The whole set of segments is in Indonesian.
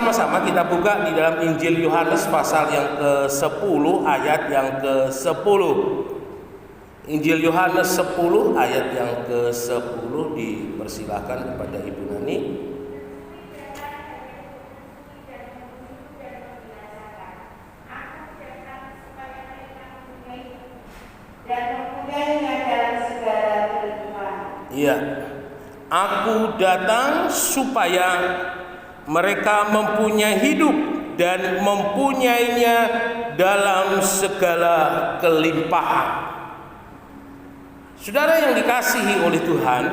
Bersama-sama kita buka di dalam Injil Yohanes pasal yang ke-10 ayat yang ke-10. Injil Yohanes 10 ayat yang ke-10, dipersilahkan kepada Ibu Nani. Iya. Aku datang supaya mereka mempunyai hidup dan mempunyainya dalam segala kelimpahan. Saudara yang dikasihi oleh Tuhan,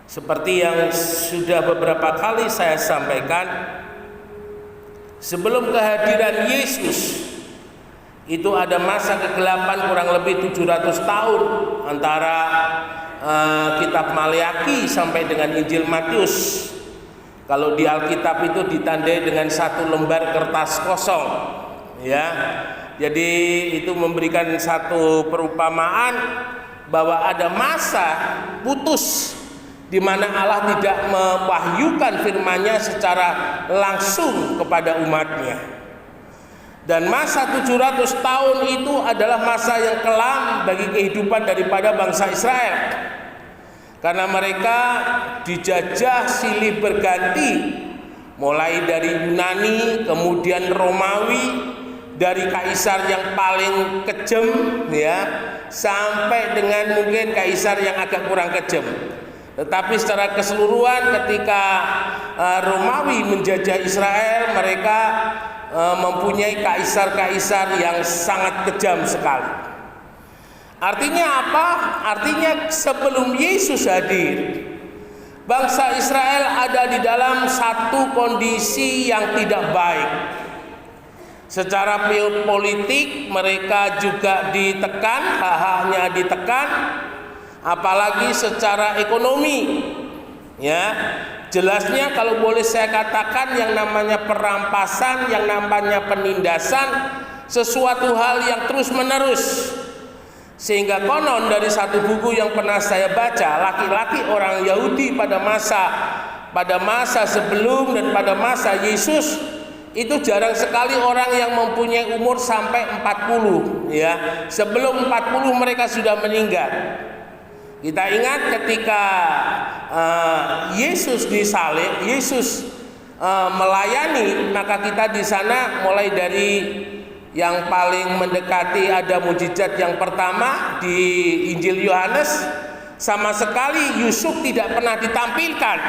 seperti yang sudah beberapa kali saya sampaikan, sebelum kehadiran Yesus itu ada masa kegelapan kurang lebih 700 tahun antara kitab Maleakhi sampai dengan Injil Matius. Kalau di Alkitab itu ditandai dengan satu lembar kertas kosong, ya. Jadi itu memberikan satu perumpamaan bahwa ada masa putus di mana Allah tidak mewahyukan firman-Nya secara langsung kepada umatnya. Dan masa 700 tahun itu adalah masa yang kelam bagi kehidupan daripada bangsa Israel. Karena mereka dijajah silih berganti, mulai dari Yunani, kemudian Romawi, dari kaisar yang paling kejam, ya, sampai dengan mungkin kaisar yang agak kurang kejam. Tetapi secara keseluruhan ketika Romawi menjajah Israel, mereka mempunyai kaisar-kaisar yang sangat kejam sekali. Artinya apa? Artinya sebelum Yesus hadir, bangsa Israel ada di dalam satu kondisi yang tidak baik. Secara politik mereka juga ditekan, hak-haknya ditekan, apalagi secara ekonomi. Ya, jelasnya kalau boleh saya katakan yang namanya perampasan, yang namanya penindasan, sesuatu hal yang terus-menerus. Sehingga konon dari satu buku yang pernah saya baca, laki-laki orang Yahudi pada masa sebelum dan pada masa Yesus itu jarang sekali orang yang mempunyai umur sampai 40, ya. Sebelum 40 mereka sudah meninggal. Kita ingat ketika Yesus disalib, Yesus melayani, maka kita di sana mulai dari yang paling mendekati ada mujizat yang pertama di Injil Yohanes, sama sekali Yusuf tidak pernah ditampilkan.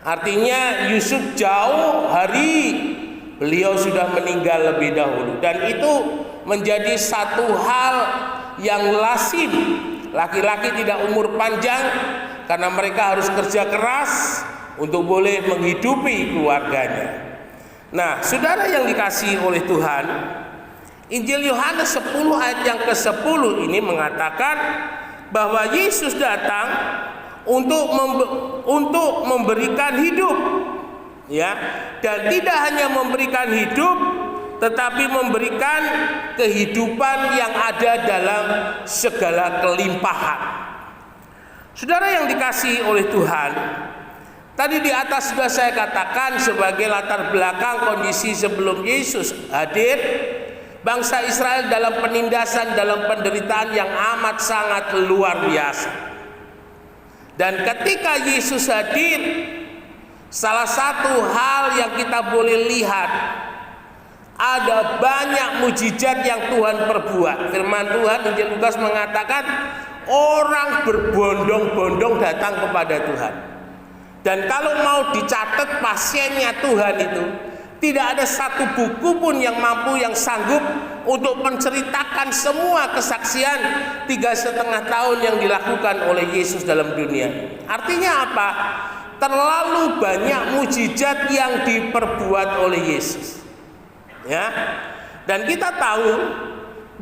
Artinya Yusuf jauh hari, beliau sudah meninggal lebih dahulu. Dan itu menjadi satu hal yang lazim. Laki-laki tidak umur panjang karena mereka harus kerja keras untuk boleh menghidupi keluarganya. Nah, saudara yang dikasihi oleh Tuhan, Injil Yohanes 10 ayat yang ke-10 ini mengatakan bahwa Yesus datang untuk memberikan hidup, ya, dan tidak hanya memberikan hidup, tetapi memberikan kehidupan yang ada dalam segala kelimpahan. Saudara yang dikasihi oleh Tuhan, tadi di atas sudah saya katakan sebagai latar belakang kondisi sebelum Yesus hadir, bangsa Israel dalam penindasan, dalam penderitaan yang amat sangat luar biasa. Dan ketika Yesus hadir, salah satu hal yang kita boleh lihat, ada banyak mujizat yang Tuhan perbuat. Firman Tuhan Injil Lukas mengatakan orang berbondong-bondong datang kepada Tuhan. Dan kalau mau dicatat pasiennya Tuhan itu, tidak ada satu buku pun yang mampu, yang sanggup untuk menceritakan semua kesaksian 3,5 tahun yang dilakukan oleh Yesus dalam dunia. Artinya apa? Terlalu banyak mujizat yang diperbuat oleh Yesus. Ya. Dan kita tahu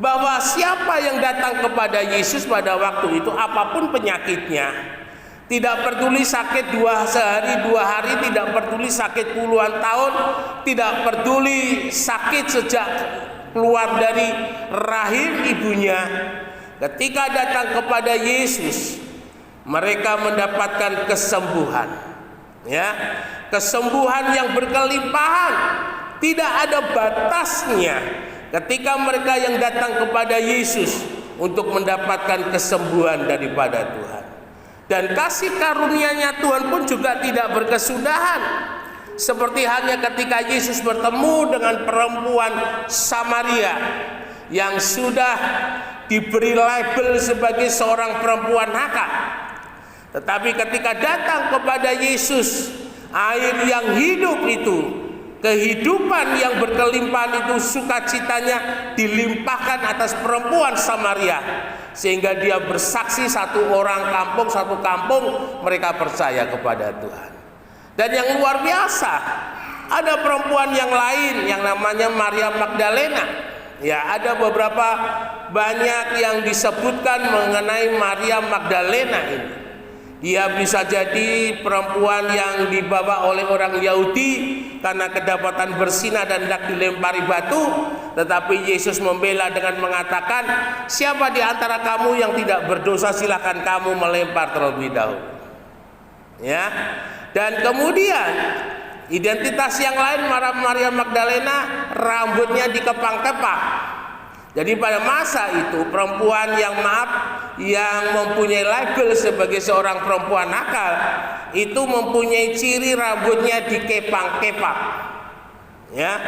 bahwa siapa yang datang kepada Yesus pada waktu itu, apapun penyakitnya, tidak peduli sakit sehari 2 hari, tidak peduli sakit puluhan tahun, tidak peduli sakit sejak keluar dari rahim ibunya, ketika datang kepada Yesus, mereka mendapatkan kesembuhan. Ya, kesembuhan yang berkelimpahan, tidak ada batasnya ketika mereka yang datang kepada Yesus untuk mendapatkan kesembuhan daripada Tuhan. Dan kasih karunia-Nya Tuhan pun juga tidak berkesudahan. Seperti halnya ketika Yesus bertemu dengan perempuan Samaria yang sudah diberi label sebagai seorang perempuan nakal. Tetapi ketika datang kepada Yesus, air yang hidup itu, kehidupan yang berkelimpahan itu, sukacitanya dilimpahkan atas perempuan Samaria, sehingga dia bersaksi satu kampung mereka percaya kepada Tuhan. Dan yang luar biasa, ada perempuan yang lain yang namanya Maria Magdalena. Ya, ada beberapa banyak yang disebutkan mengenai Maria Magdalena ini. Dia bisa jadi perempuan yang dibawa oleh orang Yahudi karena kedapatan bersinah dan hendak dilempari batu, tetapi Yesus membela dengan mengatakan, siapa di antara kamu yang tidak berdosa, silakan kamu melempar terlebih dahulu. Ya. Dan kemudian identitas yang lain, Maria Magdalena rambutnya dikepang-kepang. Jadi pada masa itu perempuan yang mempunyai label sebagai seorang perempuan nakal itu mempunyai ciri rambutnya dikepang-kepang. Ya.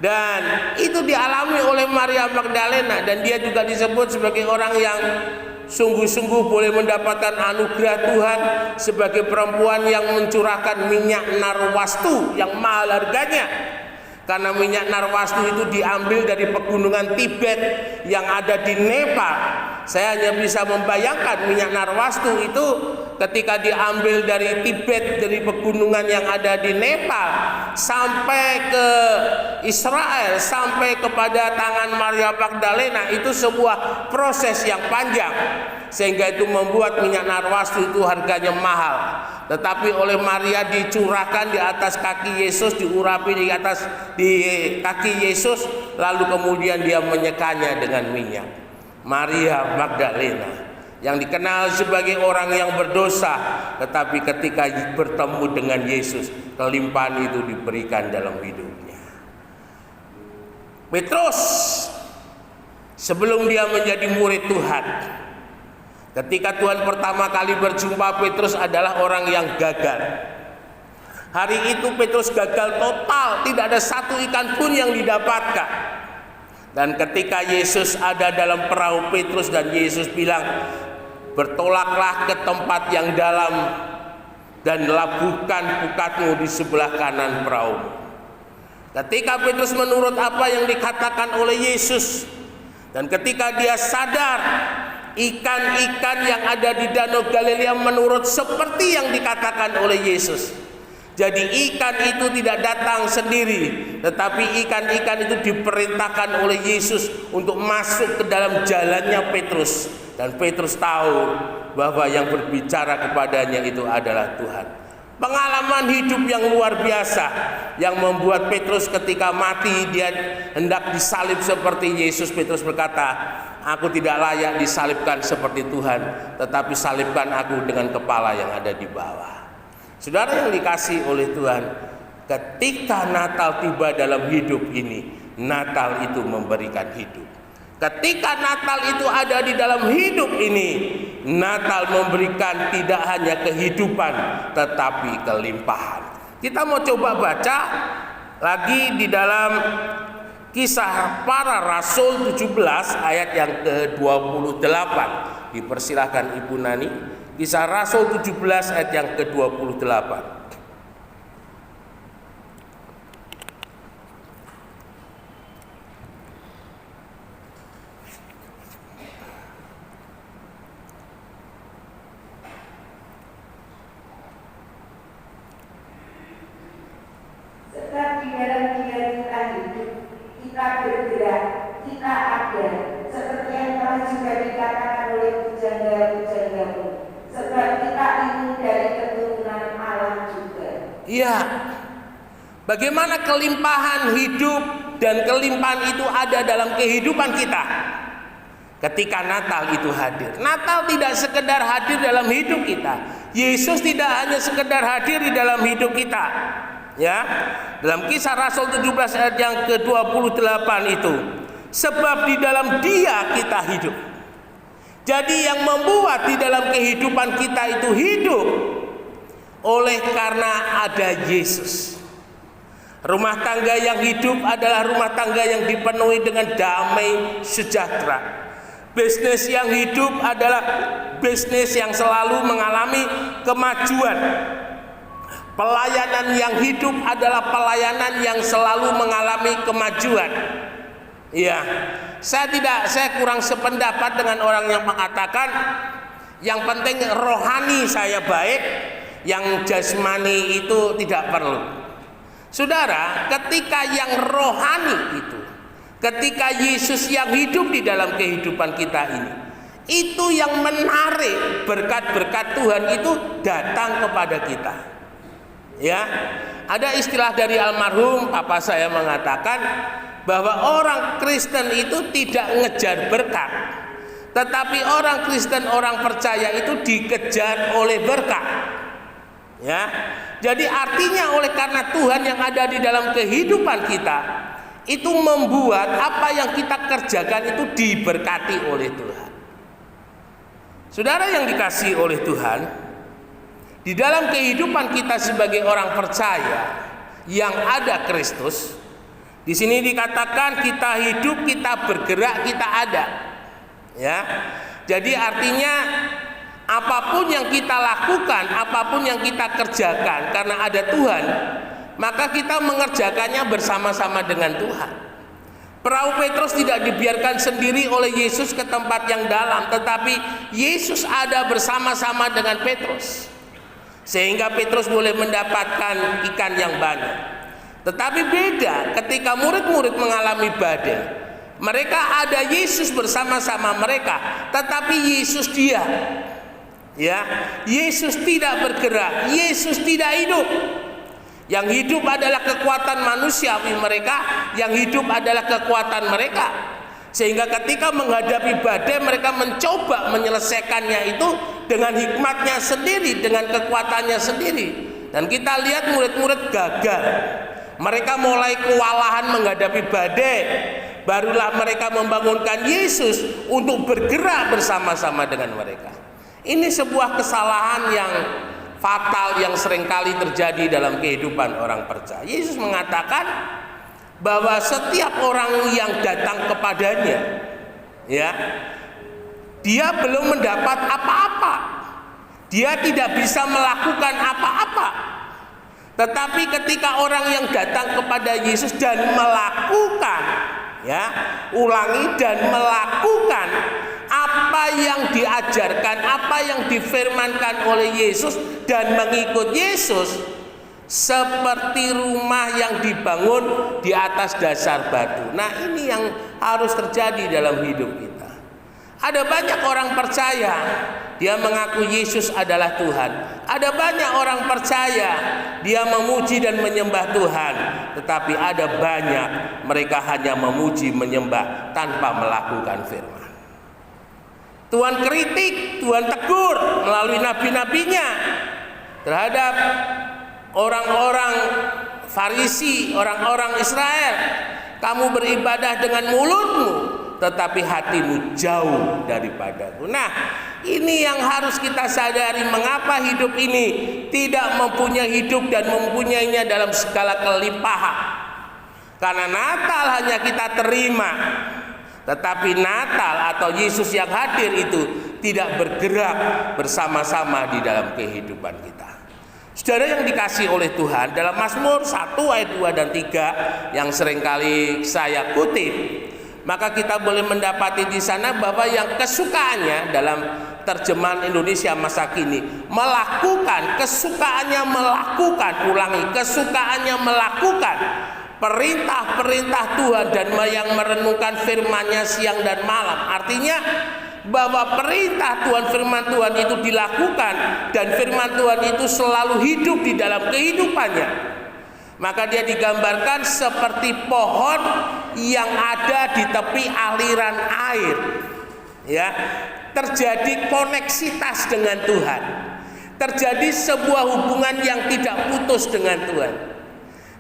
Dan itu dialami oleh Maria Magdalena, dan dia juga disebut sebagai orang yang sungguh-sungguh boleh mendapatkan anugerah Tuhan sebagai perempuan yang mencurahkan minyak narwastu yang mahal harganya. Karena minyak narwastu itu diambil dari pegunungan Tibet yang ada di Nepal. Saya hanya bisa membayangkan minyak narwastu itu ketika diambil dari Tibet, dari pegunungan yang ada di Nepal, sampai ke Israel, sampai kepada tangan Maria Magdalena, itu sebuah proses yang panjang, sehingga itu membuat minyak narwastu itu harganya mahal. Tetapi oleh Maria dicurahkan di atas kaki Yesus, diurapi di kaki Yesus, lalu kemudian dia menyekanya dengan minyak. Maria Magdalena yang dikenal sebagai orang yang berdosa, tetapi ketika bertemu dengan Yesus, kelimpahan itu diberikan dalam hidupnya. Petrus, sebelum dia menjadi murid Tuhan, ketika Tuhan pertama kali berjumpa Petrus adalah orang yang gagal. Hari itu Petrus gagal total, tidak ada satu ikan pun yang didapatkan. Dan ketika Yesus ada dalam perahu Petrus dan Yesus bilang, bertolaklah ke tempat yang dalam dan labuhkan pukatmu di sebelah kanan perahu. Ketika Petrus menurut apa yang dikatakan oleh Yesus, dan ketika dia sadar ikan-ikan yang ada di Danau Galilea menurut seperti yang dikatakan oleh Yesus. Jadi ikan itu tidak datang sendiri, tetapi ikan-ikan itu diperintahkan oleh Yesus untuk masuk ke dalam jalannya Petrus. Dan Petrus tahu bahwa yang berbicara kepadanya itu adalah Tuhan. Pengalaman hidup yang luar biasa yang membuat Petrus ketika mati dia hendak disalib seperti Yesus. Petrus berkata, aku tidak layak disalibkan seperti Tuhan, tetapi salibkan aku dengan kepala yang ada di bawah. Saudara yang dikasih oleh Tuhan, ketika Natal tiba dalam hidup ini, Natal itu memberikan hidup. Ketika Natal itu ada di dalam hidup ini, Natal memberikan tidak hanya kehidupan tetapi kelimpahan. Kita mau coba baca lagi di dalam Kisah Para Rasul 17 ayat yang ke-28. Dipersilahkan Ibu Nani. Kisah Rasul 17 ayat yang ke-28. Sebab di dalam dia kita hidup, kita bergerak, kita ada, seperti yang telah juga dikatakan oleh pujangga-pujanggamu. Sebab kita ini dari keturunan Allah juga. Iya. Bagaimana kelimpahan hidup dan kelimpahan itu ada dalam kehidupan kita ketika Natal itu hadir. Natal tidak sekedar hadir dalam hidup kita, Yesus tidak hanya sekedar hadir di dalam hidup kita. Ya, dalam Kisah Rasul 17 ayat yang ke-28 itu, sebab di dalam Dia kita hidup. Jadi yang membuat di dalam kehidupan kita itu hidup oleh karena ada Yesus. Rumah tangga yang hidup adalah rumah tangga yang dipenuhi dengan damai sejahtera. Bisnis yang hidup adalah bisnis yang selalu mengalami kemajuan. Pelayanan yang hidup adalah pelayanan yang selalu mengalami kemajuan. Ya, saya kurang sependapat dengan orang yang mengatakan yang penting rohani saya baik, yang jasmani itu tidak perlu. Saudara, ketika yang rohani itu, ketika Yesus yang hidup di dalam kehidupan kita ini, itu yang menarik berkat-berkat Tuhan itu datang kepada kita. Ya, ada istilah dari almarhum papa saya mengatakan bahwa orang Kristen itu tidak ngejar berkat, tetapi orang Kristen, orang percaya itu dikejar oleh berkat. Ya, jadi artinya oleh karena Tuhan yang ada di dalam kehidupan kita itu membuat apa yang kita kerjakan itu diberkati oleh Tuhan. Saudara yang dikasihi oleh Tuhan, di dalam kehidupan kita sebagai orang percaya yang ada Kristus, di sini dikatakan kita hidup, kita bergerak, kita ada. Ya. Jadi artinya apapun yang kita lakukan, apapun yang kita kerjakan karena ada Tuhan, maka kita mengerjakannya bersama-sama dengan Tuhan. Perahu Petrus tidak dibiarkan sendiri oleh Yesus ke tempat yang dalam, tetapi Yesus ada bersama-sama dengan Petrus, sehingga Petrus boleh mendapatkan ikan yang banyak. Tetapi beda ketika murid-murid mengalami badai. Mereka ada Yesus bersama-sama mereka, tetapi Yesus diam. Ya, Yesus tidak bergerak, Yesus tidak hidup. Yang hidup adalah kekuatan manusiawi mereka, yang hidup adalah kekuatan mereka. Sehingga ketika menghadapi badai, mereka mencoba menyelesaikannya itu dengan hikmatnya sendiri, dengan kekuatannya sendiri. Dan kita lihat murid-murid gagal. Mereka mulai kewalahan menghadapi badai. Barulah mereka membangunkan Yesus untuk bergerak bersama-sama dengan mereka. Ini sebuah kesalahan yang fatal yang seringkali terjadi dalam kehidupan orang percaya. Yesus mengatakan bahwa setiap orang yang datang kepadanya, ya, dia belum mendapat apa-apa. Dia tidak bisa melakukan apa-apa. Tetapi ketika orang yang datang kepada Yesus dan melakukan, ya, ulangi, dan melakukan apa yang diajarkan, apa yang difirmankan oleh Yesus dan mengikut Yesus, seperti rumah yang dibangun di atas dasar batu. Nah, ini yang harus terjadi dalam hidup kita. Ada banyak orang percaya, dia mengaku Yesus adalah Tuhan. Ada banyak orang percaya, dia memuji dan menyembah Tuhan. Tetapi ada banyak mereka hanya memuji, menyembah tanpa melakukan firman. Tuhan kritik, Tuhan tegur melalui nabi-nabinya terhadap orang-orang Farisi, orang-orang Israel. Kamu beribadah dengan mulutmu, tetapi hatimu jauh daripadaku. Nah, ini yang harus kita sadari, mengapa hidup ini tidak mempunyai hidup dan mempunyainya dalam segala kelimpahan. Karena Natal hanya kita terima, tetapi Natal atau Yesus yang hadir itu tidak bergerak bersama-sama di dalam kehidupan kita. Saudara yang dikasihi oleh Tuhan, dalam Mazmur 1 ayat 2 dan 3 yang seringkali saya kutip, maka kita boleh mendapati di sana bahwa yang kesukaannya dalam terjemahan Indonesia masa kini melakukan, kesukaannya melakukan, ulangi, kesukaannya melakukan perintah-perintah Tuhan dan yang merenungkan firman-Nya siang dan malam. Artinya bahwa perintah Tuhan, firman Tuhan itu dilakukan dan firman Tuhan itu selalu hidup di dalam kehidupannya. Maka dia digambarkan seperti pohon yang ada di tepi aliran air. Ya, terjadi koneksitas dengan Tuhan. terjadi sebuah hubungan yang tidak putus dengan Tuhan.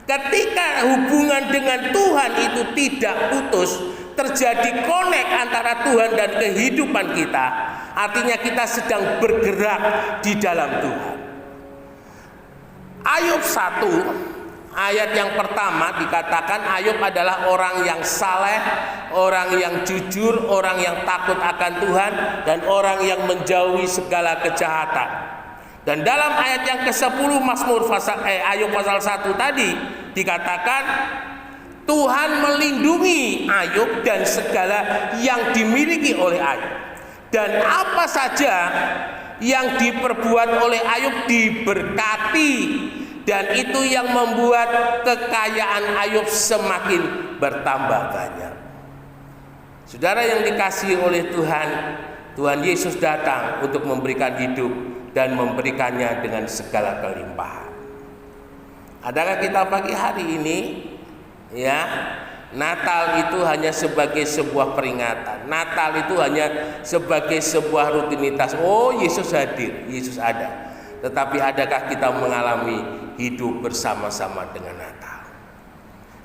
Ketika hubungan dengan Tuhan itu tidak putus, terjadi connect antara Tuhan dan kehidupan kita. Artinya kita sedang bergerak di dalam Tuhan. Ayub 1 ayat yang pertama dikatakan Ayub adalah orang yang saleh, orang yang jujur, orang yang takut akan Tuhan, dan orang yang menjauhi segala kejahatan. Dan dalam ayat yang ke-10 Ayub pasal 1 tadi dikatakan Tuhan melindungi Ayub dan segala yang dimiliki oleh Ayub. Dan apa saja yang diperbuat oleh Ayub diberkati, dan itu yang membuat kekayaan Ayub semakin bertambah banyak. Saudara yang dikasihi oleh Tuhan, Tuhan Yesus datang untuk memberikan hidup dan memberikannya dengan segala kelimpahan. Adakah kita pagi hari ini, ya, Natal itu hanya sebagai sebuah peringatan. Natal itu hanya sebagai sebuah rutinitas. Oh, Yesus hadir, Yesus ada. Tetapi adakah kita mengalami hidup bersama-sama dengan Natal?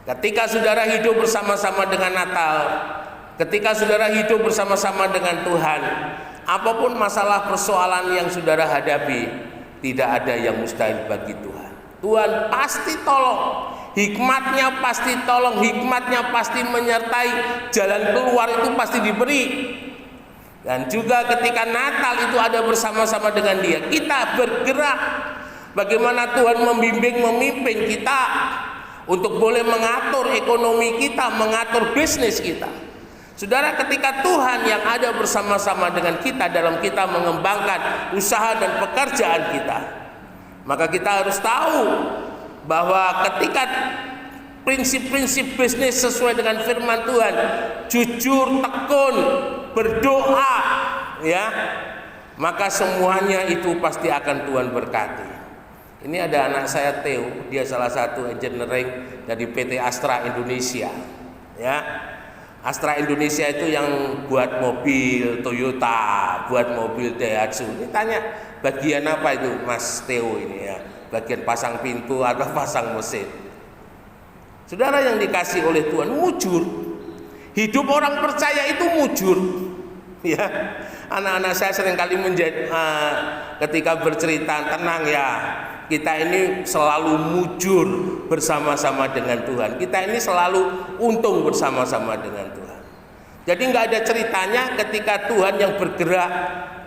Ketika saudara hidup bersama-sama dengan Natal, ketika saudara hidup bersama-sama dengan Tuhan, apapun masalah persoalan yang saudara hadapi, tidak ada yang mustahil bagi Tuhan. Tuhan pasti tolong, hikmatnya pasti tolong, hikmatnya pasti menyertai, jalan keluar itu pasti diberi. Dan juga ketika Natal itu ada bersama-sama dengan Dia, kita bergerak. Bagaimana Tuhan membimbing, memimpin kita untuk boleh mengatur ekonomi kita, mengatur bisnis kita. Saudara, ketika Tuhan yang ada bersama-sama dengan kita dalam kita mengembangkan usaha dan pekerjaan kita, maka kita harus tahu bahwa ketika prinsip-prinsip bisnis sesuai dengan firman Tuhan, jujur, tekun, berdoa, ya, maka semuanya itu pasti akan Tuhan berkati. Ini ada anak saya Theo, dia salah satu engineering dari PT Astra Indonesia, ya. Astra Indonesia itu yang buat mobil Toyota, buat mobil Daihatsu. Ini tanya, bagian apa itu Mas Theo ini, ya? Bagian pasang pintu atau pasang mesin? Saudara yang dikasih oleh Tuhan, mujur. Hidup orang percaya itu mujur. Ya, anak-anak saya seringkali ketika bercerita, tenang ya, kita ini selalu mujur bersama-sama dengan Tuhan. Kita ini selalu untung bersama-sama dengan Tuhan. Jadi nggak ada ceritanya ketika Tuhan yang bergerak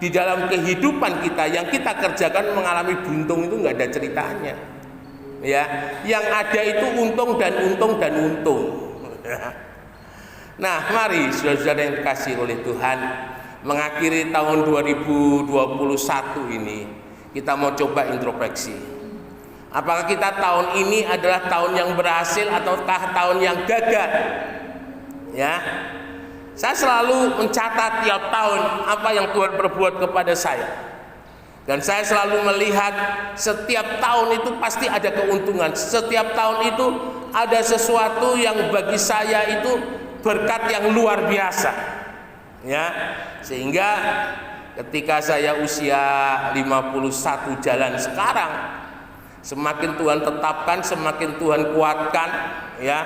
di dalam kehidupan kita, yang kita kerjakan mengalami buntung, itu nggak ada ceritanya. Ya, yang ada itu untung dan untung dan untung. Nah, mari saudara-saudara yang dikasihi oleh Tuhan, mengakhiri tahun 2021 ini, kita mau coba introspeksi. Apakah kita tahun ini adalah tahun yang berhasil ataukah tahun yang gagal? Ya, saya selalu mencatat tiap tahun apa yang Tuhan perbuat kepada saya. Dan saya selalu melihat setiap tahun itu pasti ada keuntungan. Setiap tahun itu ada sesuatu yang bagi saya itu berkat yang luar biasa. Ya, sehingga ketika saya usia 51 jalan sekarang, semakin Tuhan tetapkan, semakin Tuhan kuatkan, ya.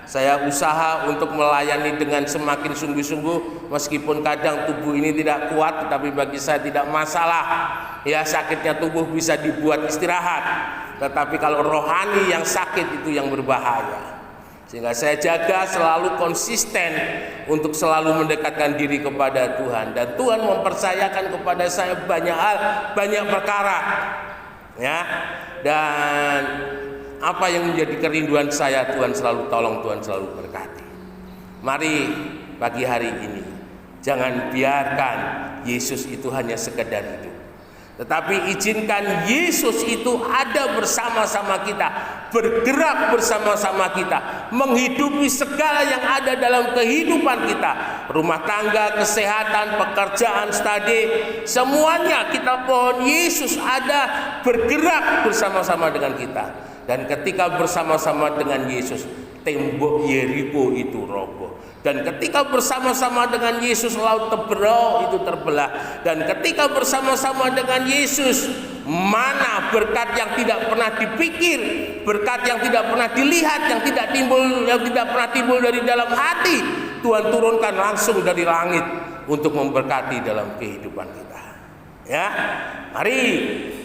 Saya usaha untuk melayani dengan semakin sungguh-sungguh, meskipun kadang tubuh ini tidak kuat, tetapi bagi saya tidak masalah. Ya, sakitnya tubuh bisa dibuat istirahat, tetapi kalau rohani yang sakit itu yang berbahaya. Sehingga saya jaga selalu konsisten untuk selalu mendekatkan diri kepada Tuhan, dan Tuhan mempercayakan kepada saya banyak hal, banyak perkara, ya. Dan apa yang menjadi kerinduan saya, Tuhan selalu tolong, Tuhan selalu berkati. Mari pagi hari ini jangan biarkan Yesus itu hanya sekedar hidup, tetapi izinkan Yesus itu ada bersama-sama kita, bergerak bersama-sama kita, menghidupi segala yang ada dalam kehidupan kita, rumah tangga, kesehatan, pekerjaan, studi, semuanya kita pohon Yesus ada bergerak bersama-sama dengan kita. Dan ketika bersama-sama dengan Yesus, tembok Yeriko itu roboh. Dan ketika bersama-sama dengan Yesus, laut Teberau itu terbelah. Dan ketika bersama-sama dengan Yesus, mana berkat yang tidak pernah dipikir, berkat yang tidak pernah dilihat, yang tidak pernah timbul dari dalam hati, Tuhan turunkan langsung dari langit untuk memberkati dalam kehidupan kita. Ya, mari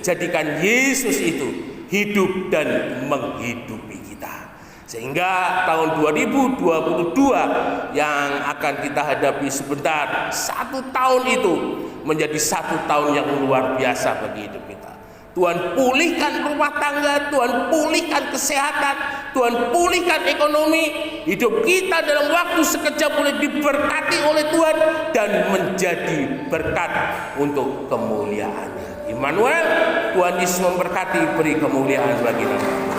jadikan Yesus itu hidup dan menghidupi kita. Sehingga tahun 2022 yang akan kita hadapi sebentar, 1 tahun itu menjadi 1 tahun yang luar biasa bagi hidup kita. Tuhan pulihkan rumah tangga, Tuhan pulihkan kesehatan, Tuhan pulihkan ekonomi. Hidup kita dalam waktu sekejap boleh diberkati oleh Tuhan dan menjadi berkat untuk kemuliaan-Nya. Immanuel, Tuhan Yesus memberkati, beri kemuliaan bagi nama.